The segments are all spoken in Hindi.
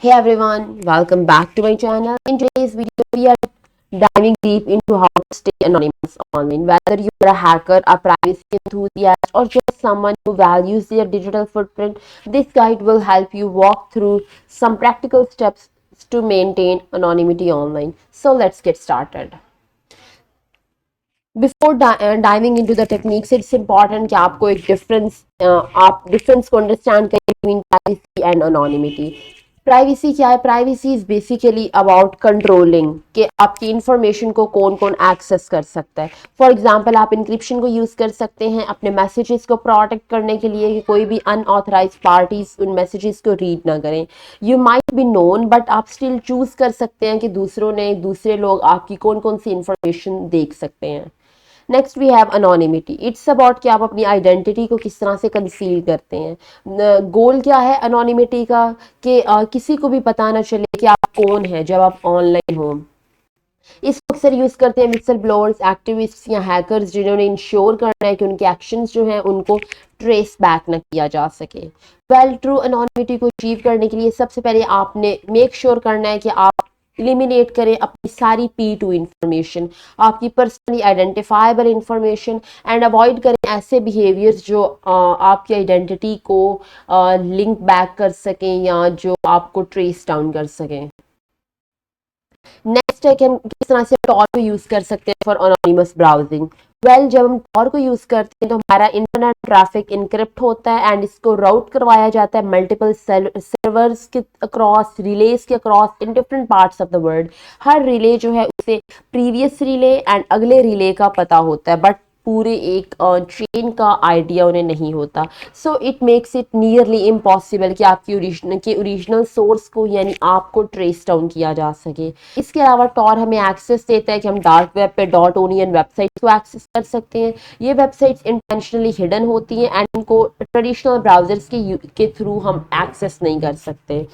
Hey everyone, welcome back to my channel. In today's video, we are diving deep into how to stay anonymous online. Whether you're a hacker, a privacy enthusiast, or just someone who values their digital footprint, this guide will help you walk through some practical steps to maintain anonymity online. So let's get started. Before diving into the techniques, it's important कि आपको एक आप डिफरेंस को अंडरस्टैंड करें between privacy and anonymity. Privacy क्या है? Privacy is basically about controlling कि आपकी इंफॉर्मेशन को कौन कौन एक्सेस कर सकता है. फॉर एग्जांपल, आप इंक्रिप्शन को यूज़ कर सकते हैं अपने मैसेजेस को प्रोटेक्ट करने के लिए कि कोई भी अनऑथराइज पार्टीज उन मैसेजेस को रीड ना करें. You might be known but आप स्टिल चूज कर सकते हैं कि दूसरे लोग आपकी कौन कौन सी इंफॉर्मेशन देख सकते हैं. Next we have anonymity. It's about कि आप अपनी आइडेंटिटी को किस तरह से कंसील करते हैं. गोल क्या है अनोनिमिटी का? कि किसी को भी पता ना चले कि आप कौन हैं जब आप ऑनलाइन हो. इसको अक्सर यूज करते हैं विसल ब्लोअर्स, एक्टिविस्ट्स या हैकर्स जिन्होंने इंश्योर करना है कि उनके एक्शंस जो हैं उनको ट्रेस बैक ना किया जा सके. ट्रू अनोनिमिटी को अचीव करने के लिए सबसे पहले आपने मेक श्योर करना है कि आप एलिमिनेट करें अपनी सारी P2 इंफॉर्मेशन, आपकी personally identifiable information, and avoid करें ऐसे बिहेवियर्स जो आपकी आइडेंटिटी को लिंक बैक कर सकें या जो आपको ट्रेस डाउन कर सकें. नेक्स्ट है कि हम किस तरह से टॉर को यूज कर सकते हैं फॉर अनोनिमस ब्राउजिंग. जब हम टॉर को यूज करते हैं तो हमारा इंटरनेट ट्रैफिक इनक्रिप्ट होता है एंड इसको राउट करवाया जाता है मल्टीपल सर्वर्स के अक्रॉस, रिलेज के across in different parts of the world. Her relay जो है उसे प्रीवियस रिले एंड अगले रिले का पता होता है बट पूरे एक चेन का आइडिया उन्हें नहीं होता. So it makes it nearly impossible कि आपकी ओरिजिनल सोर्स को यानी आपको ट्रेस डाउन किया जा सके. इसके अलावा टॉर हमें एक्सेस देता है कि हम डार्क वेब पे .onion वेबसाइट को एक्सेस कर सकते हैं. ये वेबसाइट्स इंटेंशनली हिडन होती हैं एंड इनको ट्रेडिशनल ब्राउजर्स के थ्रू हम एक्सेस नहीं कर सकते.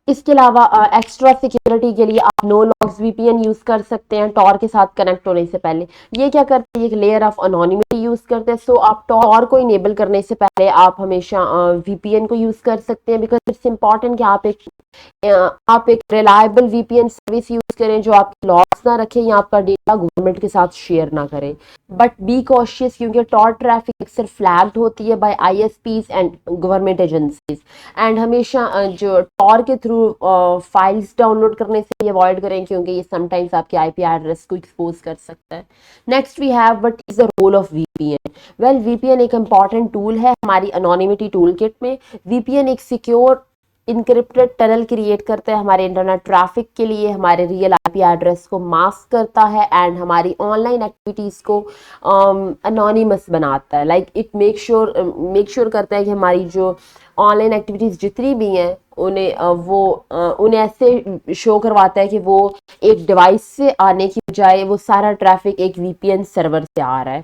इसके अलावा एक्स्ट्रा सिक्योरिटी के लिए आप नो लॉग्स VPN यूज कर सकते हैं टॉर के साथ कनेक्ट होने से पहले. ये क्या करते हैं? एक लेयर ऑफ अनोनिमिटी यूज करते हैं. सो आप टॉर को इनेबल करने से पहले आप हमेशा VPN को यूज कर सकते हैं बिकॉज इट्स इंपॉर्टेंट कि आप एक रिलायबल VPN सर्विस यूज करें जो आपके लॉग्स ना रखे या आपका डेटा गवर्नमेंट के साथ शेयर ना करें. बट बी कॉशियस क्योंकि टॉर ट्रैफिक अक्सर फ्लैग्ड होती है by ISPs and government agencies. And हमेशा जो टॉर के थ्रू फाइल्स डाउनलोड करने से ये अवॉइड करें क्योंकि ये समटाइम्स आपके IP एड्रेस को एक्सपोज कर सकता है. Next we have what is the role of VPN. VPN एक इंपॉर्टेंट टूल है हमारी अनोनिमिटी टूल किट में. VPN एक सिक्योर इनक्रिप्टेड टनल क्रिएट करता है हमारे इंटरनेट ट्रैफिक के लिए, हमारे रियल IP एड्रेस को मास्क करता है एंड हमारी ऑनलाइन एक्टिविटीज़ को अनोनिमस बनाता है. लाइक इट मेक श्योर करता है कि हमारी जो ऑनलाइन एक्टिविटीज़ जितनी भी हैं उन्हें ऐसे शो करवाता है कि वो एक डिवाइस से आने की बजाय वो सारा ट्रैफिक एक VPN सर्वर से आ रहा है.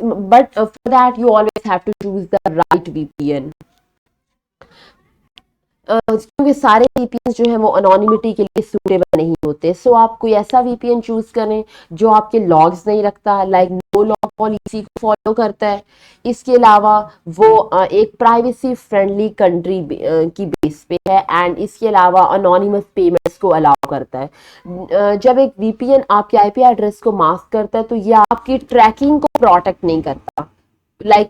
But for that you always have to choose the right VPN. क्योंकि सारे VPN जो है वो अनोनिमिटी के लिए सूटेबल नहीं होते. सो आप कोई ऐसा VPN चूज करें जो आपके लॉग्स नहीं रखता, लाइक नो लॉग पॉलिसी को फॉलो करता है. इसके अलावा वो एक प्राइवेसी फ्रेंडली कंट्री की बेस पे है एंड इसके अलावा अनोनिमस पेमेंट्स को अलाउ करता है. जब एक VPN आपके IP एड्रेस को मास्क करता है तो ये आपकी ट्रैकिंग को प्रोटेक्ट नहीं करता.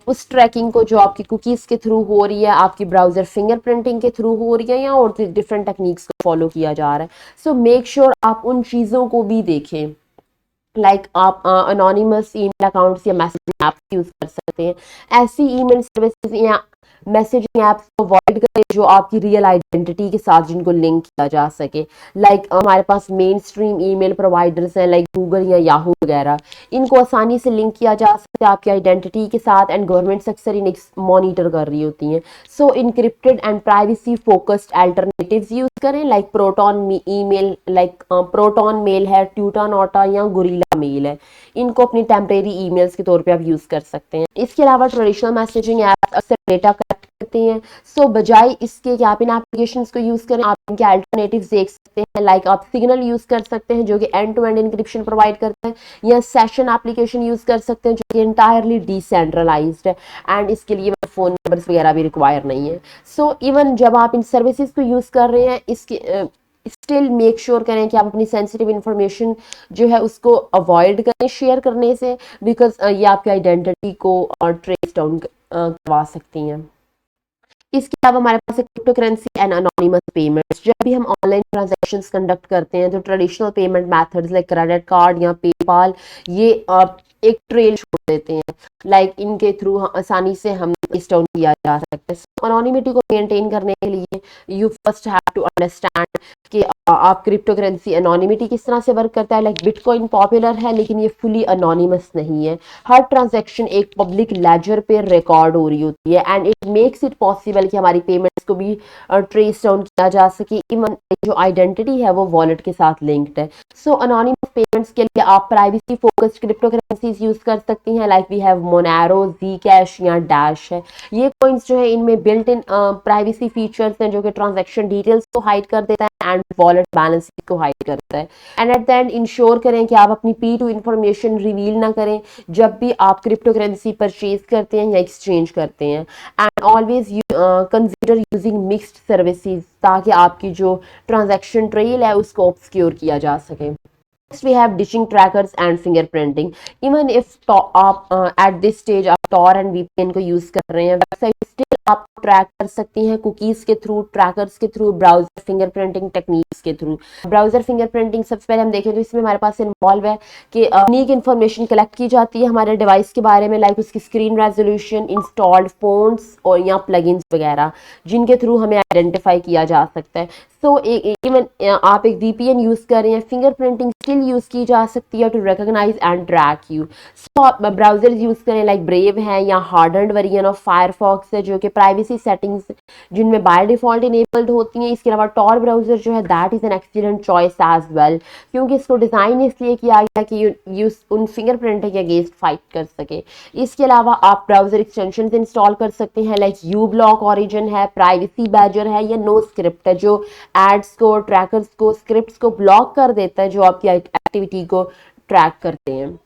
उस ट्रैकिंग को जो आपकी कुकीज़ के थ्रू हो रही है, आपकी ब्राउज़र फिंगरप्रिंटिंग के थ्रू हो रही है या और डिफरेंट टेक्निक्स को फॉलो किया जा रहा है. सो मेक श्योर आप उन चीज़ों को भी देखें. आप अनोनिमस ईमेल अकाउंट्स या मैसेजिंग ऐप्स यूज़ कर सकते हैं. ऐसी ईमेल सर्विसेज या मैसेजिंग ऐप्स को अवॉइड करें जो आपकी रियल आइडेंटिटी के साथ जिनको लिंक किया जा सके. हमारे पास मेन स्ट्रीम ईमेल प्रोवाइडर्स हैं लाइक गूगल या याहू वगैरह. इनको आसानी से लिंक किया जा सकता है आपकी आइडेंटिटी के साथ एंड गवर्नमेंट्स अक्सर इन्हें मॉनिटर कर रही होती हैं. So encrypted and privacy focused alternatives use करें लाइक प्रोटॉन मेल है, ट्यूटानोटा या गोरिल्ला मेल है. इनको अपनी टेम्परेरी ईमेल्स के तौर पे आप यूज कर सकते हैं. इसके अलावा ट्रेडिशनल मैसेजिंग ऐप्स अक्सर डेटा करते हैं। सो बजाय इसके कि आप इन एप्लीकेशंस को यूज़ करें, आप इनके अल्टरनेटिव्स देख सकते हैं। लाइक आप सिग्नल यूज़ कर सकते हैं जो कि end to end encryption provide करता है, या सेशन एप्लीकेशन यूज़ कर सकते हैं जो कि इंटायरली डिसेंट्रलाइज्ड है, एंड इसके लिए फ़ोन नंबर्स वगैरह भी रिक्वायर नहीं है। सो इवन जब आप इन सर्विसेज को यूज़ कर रहे हैं, इसके स्टिल मेक श्योर करें कि आप अपनी सेंसिटिव इन्फॉर्मेशन जो है उसको अवॉइड करें शेयर करने से, बिकॉज ये आपकी आइडेंटिटी को ट्रेस डाउन करवा सकती हैं। इसके अलावा हमारे पास crypto currency and anonymous payments. जब भी हम ऑनलाइन ट्रांजैक्शंस कंडक्ट करते हैं तो traditional payment methods like credit card या पेपाल ये एक ट्रेल छोड़ देते हैं। लाइक इनके थ्रू आसानी से हम इस डाउन किया जा सकता है। अनोनिमिटी को मेंटेन करने के लिए you first have to understand कि आप क्रिप्टो करेंसी अनोनिमिटी किस तरह से वर्क करता है। लाइक बिटकॉइन पॉपुलर है लेकिन ये फुली अनोनिमस नहीं है। हर ट्रांजैक्शन एक पब्लिक लेजर पे रिकॉर्ड हो रही होती है, and it makes it possible कि हमारी पेमेंट्स को भी ट्रेस डाउन किया जा सके। इवन जो आइडेंटिटी है वो वॉलेट के साथ लिंक्ड है। सो अनोनिमस पेमेंट्स के लिए आप privacy focused crypto currencies use कर सकती हैं। Like we have Monero, Zcash या डैश है। ये कॉइन्स जो है इनमें बिल्ट इन प्राइवेसी फीचर्स हैं जो कि ट्रांजैक्शन डिटेल्स को हाइड कर देता है एंड वॉलेट बैलेंस को हाइड करता है। And at the end ensure करें कि आप अपनी P2 इंफॉर्मेशन रिवील ना करें जब भी आप क्रिप्टो करेंसी परचेज करते हैं या एक्सचेंज करते हैं। And always consider using mixed services ताकि आपकी जो ट्रांजैक्शन ट्रेल है उसको ऑब्सक्योर किया जा सके। Next we have ditching trackers and fingerprinting. Even if आप at this stage आप Tor and VPN को यूज कर रहे हैं, वेबसाइट स्टिल आप ट्रैक कर सकती हैं कुकीज के थ्रू, ट्रैकर्स के थ्रू, ब्राउजर फिंगरप्रिंटिंग टेक्निक्स के थ्रू। ब्राउजर फिंगरप्रिंटिंग सबसे पहले हम देखें तो इसमें हमारे पास इन्वॉल्व है कि यूनिक इन्फॉर्मेशन कलेक्ट की जाती है हमारे डिवाइस के बारे में, लाइक उसकी स्क्रीन रेजोल्यूशन, इंस्टॉल्ड फोन्स और या प्लगइन्स वगैरह, जिनके थ्रू हमें आइडेंटिफाई किया जा सकता है। सो इवन आप एक VPN यूज कर रहे हैं, फिंगरप्रिंटिंग स्टिल यूज की जा सकती है to recognise and track you. So आप ब्राउजर यूज करें लाइक ब्रेव है या हार्डन्ड वेरिएंट ऑफ फायरफॉक्स है जो कि प्राइवेसी सेटिंग्स जिनमें बाय डिफॉल्ट इनेबल्ड होती हैं। इसके अलावा टॉर ब्राउजर जो है that is an excellent choice as well, क्योंकि इसको डिजाइन इसलिए किया गया कि यू उन फिंगरप्रिंटिंग के अगेंस्ट फाइट कर सके। इसके अलावा आप ब्राउजर एक्सटेंशन इंस्टॉल कर सकते हैं लाइक यू ब्लॉक ओरिजिन है, प्राइवेसी बैजर है या नो स्क्रिप्ट है जो एड्स को, ट्रैकर्स को, स्क्रिप्ट्स को ब्लॉक कर देता है जो आपकी एक्टिविटी को ट्रैक करते हैं।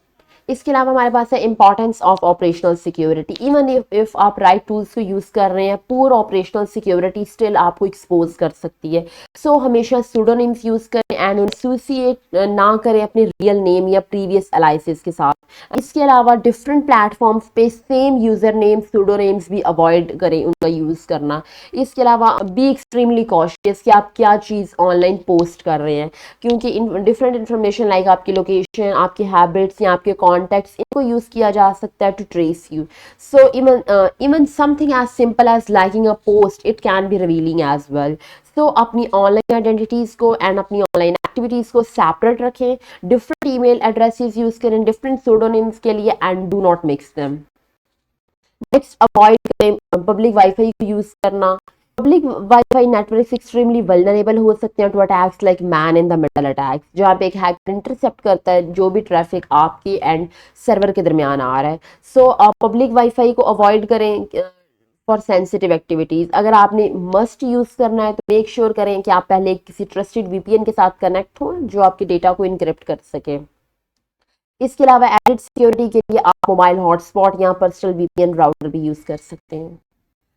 इसके अलावा हमारे पास है importance of operational security. Even if आप राइट टूल्स को यूज कर रहे हैं, पूर ऑपरेशनल सिक्योरिटी स्टिल आपको एक्सपोज कर सकती है। सो हमेशा सूडोनिम्स यूज करें एंड एसोसिएट ना करें अपने रियल नेम या प्रीवियस एलाइसिस के साथ। इसके अलावा डिफरेंट प्लेटफॉर्म्स पे सेम यूजर नेम सूडोनेम्स भी अवॉइड करें उनका यूज करना। इसके अलावा बी एक्सट्रीमली कॉशियस कि आप क्या चीज़ ऑनलाइन पोस्ट कर रहे हैं, क्योंकि डिफरेंट इन्फॉर्मेशन लाइक आपकी लोकेशन, आपके हैबिट्स या आपके कॉन्टैक्ट्स, इनको यूज किया जा सकता है to trace you. So even something as simple as liking a post it can be revealing as well. So अपनी ऑनलाइन आइडेंटिटीज को एंड अपनी ऑनलाइन एक्टिविटीज को सेपरेट रखें, डिफरेंट ईमेल एड्रेसेस यूज करें डिफरेंट सूडोनिम्स के लिए and do not mix them. Next, avoid करें पब्लिक वाईफाई को यूज करना। Public wifi networks extremely vulnerable हो सकते हैं to attacks like man in the middle attacks, जहाँ पे एक हैकर इंटरसेप्ट करता है जो भी ट्रैफिक आपके एंड सर्वर के दरमियान आ रहा है। सो पब्लिक वाईफाई को अवॉइड करें फॉर सेंसिटिव एक्टिविटीज। अगर आपने मस्ट यूज करना है तो मेक श्योर करें कि आप पहले किसी ट्रस्टेड VPN के साथ कनेक्ट हों जो आपके डेटा को इनक्रिप्ट कर सके। इसके अलावा एडिड सिक्योरिटी के लिए आप मोबाइल हॉटस्पॉट या पर्सनल VPN राउटर भी यूज कर सकते हैं।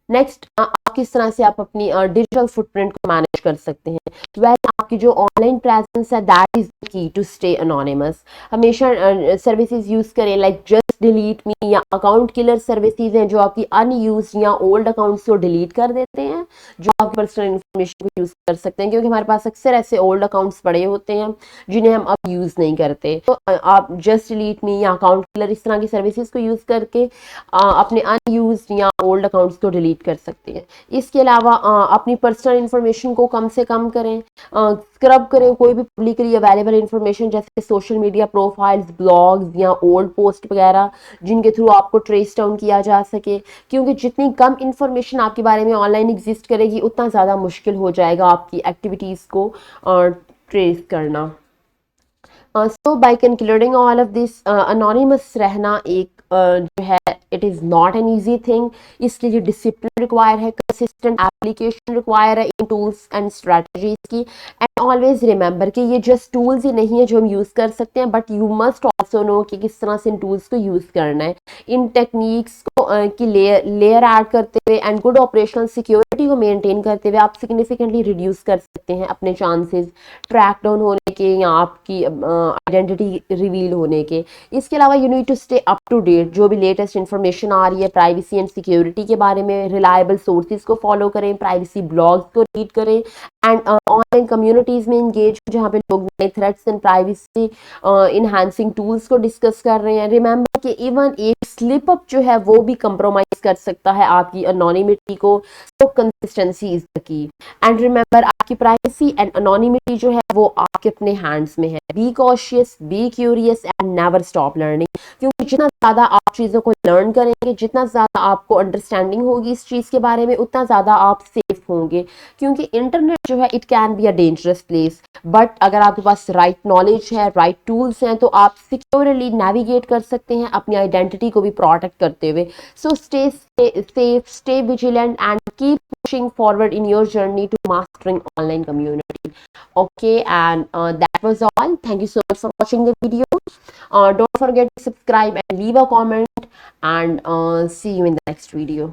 नेक्स्ट, आप किस तरह से आप अपनी डिजिटल फुटप्रिंट को मैनेज कर सकते हैं। वेल, आपकी जो ऑनलाइन प्रेजेंस है that is the key to stay anonymous. हमेशा सर्विसेज यूज करें लाइक जस्ट डिलीट मी या अकाउंट किलर सर्विसेज हैं जो आपकी अनयूज या ओल्ड अकाउंट्स को डिलीट कर देते हैं, जो आपकी पर्सनल इन्फॉर्मेशन को यूज कर सकते हैं, क्योंकि हमारे पास अक्सर ऐसे ओल्ड अकाउंट्स पड़े होते हैं जिन्हें हम अब यूज नहीं करते। तो आप जस्ट डिलीट मी या अकाउंट किलर इस तरह की सर्विसेज को यूज करके अपने अनयूज या ओल्ड अकाउंट्स को डिलीट कर सकते हैं। इसके अलावा अपनी पर्सनल इन्फॉर्मेशन को कम से कम करें, स्क्रब करें कोई भी पब्लिकली अवेलेबल इन्फॉर्मेशन जैसे सोशल मीडिया प्रोफाइल्स, ब्लॉग्स या ओल्ड पोस्ट वगैरह जिनके थ्रू आपको ट्रेस डाउन किया जा सके, क्योंकि जितनी कम इन्फॉर्मेशन आपके बारे में ऑनलाइन एग्जिस्ट करेगी उतना ज़्यादा मुश्किल हो जाएगा आपकी एक्टिविटीज़ को ट्रेस करना। So by concluding all of this, anonymous रहना एक जो है it is not an easy thing. इसके लिए डिसिप्लिन रिक्वायर है, कंसिस्टेंट एप्लीकेशन रिक्वायर है इन टूल्स एंड स्ट्रेटजीज की। एंड ऑलवेज रिमेंबर कि ये जस्ट टूल्स ही नहीं है जो हम यूज़ कर सकते हैं, but you must also know कि किस तरह से इन टूल्स को यूज़ करना है। इन टेक्निक्स को की लेयर ऐड करते हुए एंड गुड ऑपरेशनल सिक्योरिटी को मेंटेन करते हुए आप सिग्निफिकेंटली रिड्यूस कर सकते हैं अपने चांसेस ट्रैक डाउन होने के या आपकी आइडेंटिटी रिवील होने के। इसके अलावा you need to stay up to date, जो भी लेटेस्ट इन्फॉर्मेशन आ रही है प्राइवेसी एंड सिक्योरिटी के बारे में, रिलायबल सोर्सेज को फॉलो करें, प्राइवेसी ब्लॉग्स को रीड करें एंड ऑनलाइन कम्युनिटीज़ में इंगेज जहाँ पे लोग नए threats and privacy enhancing tools को डिस्कस कर रहे हैं। रिमेंबर कि इवन एक स्लिप अप जो है वो भी कंप्रोमाइज कर सकता है आपकी अनोनिमिटी को। तो कंसिस्टेंसी इज द की। एंड रिमेंबर आपकी प्राइवेसी एंड अनोनिमिटी जो है वो आपके अपने हैंड्स में है। Be cautious, be curious and never stop learning, क्योंकि जितना ज़्यादा आप चीज़ों को लर्न करेंगे, जितना ज़्यादा आपको अंडरस्टैंडिंग होगी इस चीज़ के बारे में, उतना ज़्यादा आप सेफ होंगे। क्योंकि इंटरनेट जो है it can be a dangerous place, but अगर आपके पास राइट नॉलेज है, राइट टूल्स हैं, तो आप सिक्योरली नेविगेट कर सकते हैं अपनी आइडेंटिटी को भी प्रोटेक्ट करते हुए। So stay safe, stay vigilant and keep pushing forward in your journey to mastering online community. Okay, and that was all. Thank you so much for watching the video. Don't forget to subscribe and leave a comment, and see you in the next video.